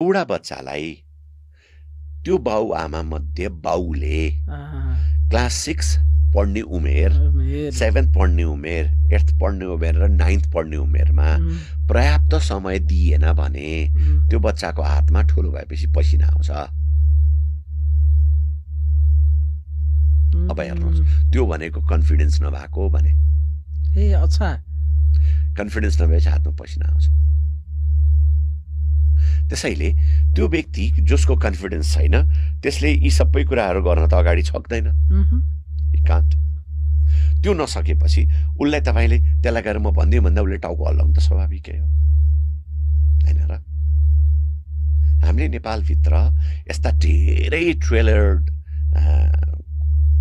एउटा बच्चालाई त्यो बाउ आमा मध्ये बाउले क्लास 6 पढ्ने उमेर, 7th पढ्ने उमेर, 8th पढ्ने उमेर र 9th पढ्ने उमेरमा पर्याप्त समय दिएन भने त्यो बच्चाको हातमा ठुलो भएपछि पसिना आउँछ। अब हेर्नुहोस्, त्यो भनेको कन्फिडेन्स नभएको भने। अच्छा, कन्फिडेन्स नभएपछि हातमा पसिना आउँछ। त्यसैले त्यो व्यक्ति जसको कन्फिडेन्स छैन त्यसले यी सबै कुराहरू गर्न त अगाडि सक्दैन। कान्ट। त्यो नसकेपछि उसलाई तपाईँले त्यसलाई गएर म भनिदिउँ भन्दा उसले टाउको हल्लाउनु त स्वाभाविकै हो, होइन र? हामीले नेपालभित्र यस्ता धेरै ट्रेलर्ड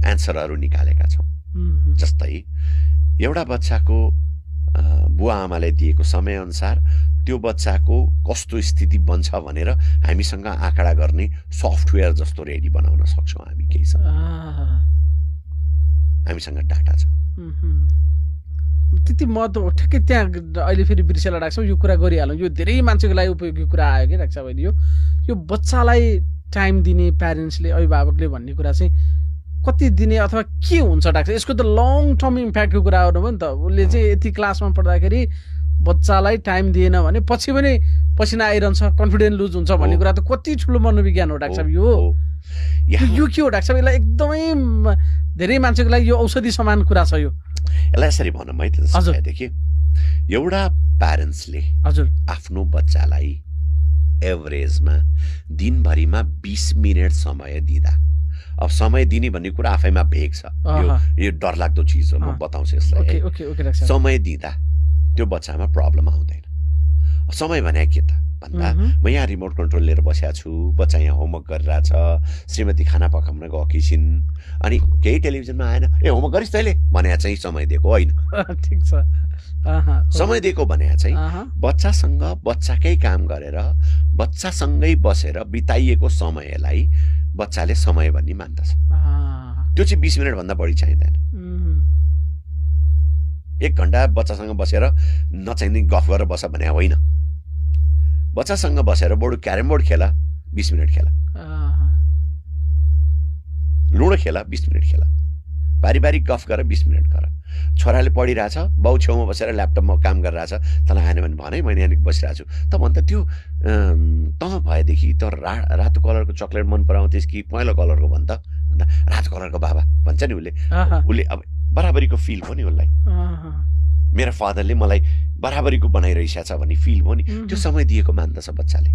एन्सरहरू निकालेका छौँ। जस्तै एउटा बच्चाको बुवा आमाले दिएको समयअनुसार त्यो बच्चाको कस्तो स्थिति बन्छ भनेर हामीसँग आँकडा गर्ने सफ्टवेयर जस्तो रेडी बनाउन सक्छौँ हामी। केही छ, हामीसँग डाटा छ। त्यति म त ठ्याक्कै त्यहाँ अहिले फेरि बिर्सेर राख्छौँ, यो कुरा गरिहालौँ। यो धेरै मान्छेको लागि उपयोगी कुरा आयो कि राख्छ बहिनी। यो बच्चालाई टाइम दिने प्यारेन्ट्सले, अभिभावकले भन्ने कुरा चाहिँ कति दिने अथवा के हुन्छ डाक्टर? यसको त लङ टर्म इम्प्याक्टको कुरा हो नि त। उसले चाहिँ यति क्लासमा पढ्दाखेरि बच्चालाई टाइम दिएन भने पछि पनि पसिना आइरहन्छ, कन्फिडेन्स लुज हुन्छ भन्ने कुरा त कति ठुलो मनोविज्ञान हो डाक्टर साहब। यो के हो डाक्टर साहब? यसलाई एकदमै धेरै मान्छेको लागि यो औषधि समान कुरा छ। यसलाई यसरी भनौँ है त, देखि एउटा प्यारेन्ट्सले हजुर आफ्नो बच्चालाई एभरेजमा दिनभरिमा 20 मिनट समय दिँदा, अब समय दिने भन्ने कुरा आफैमा भेग छ, यो डरलाग्दो चिज हो, म बताउँछु यसलाई। समय दिँदा त्यो बच्चामा प्रब्लम आउँदैन। समय भने के त भन्दा, म यहाँ रिमोट कन्ट्रोल लिएर बसेको छु, बच्चा यहाँ होमवर्क गरिरहेछ, श्रीमती खाना पकाउन गएकी छिन्, अनि केही टेलिभिजनमा आएन, ए होमवर्क गरिस् तैँले भने चाहिँ समय दिएको होइन। ठिक छ, समय दिएको भने चाहिँ बच्चासँग बच्चाकै काम गरेर बच्चासँगै बसेर बिताइएको समयलाई बच्चाले समय भन्ने मान्दछ। त्यो चाहिँ 20 मिनट भन्दा बढी चाहिँदैन। 1 घन्टा बच्चासँग बसेर नचाहिने गफ गरेर बस भने होइन। बच्चासँग बसेर बरु क्यारम बोर्ड खेला, 20 मिनट खेला, लुडो खेला, 20 मिनट खेला, पारिवारिक गफ गरेर 20 मिनट गर। छोराले पढिरहेछ, बाउ छेउमा बसेर ल्यापटपमा काम गरिरहेछ, तँलाई आएन भने भने मैले यहाँ बसिरहेको छु त भन्छ। त्यो तँ भएदेखि त रातो कलरको चक्लेट मन पराउँथेस् कि पहेँलो कलरको भन्दा रातो कलरको बाबा भन्छ नि उसले अब बराबरीको फिल हो नि उसलाई। मेरो फादरले मलाई बराबरीको बनाइरहेछ भन्ने फिल हो नि, त्यो समय दिएको मान्दछ बच्चाले।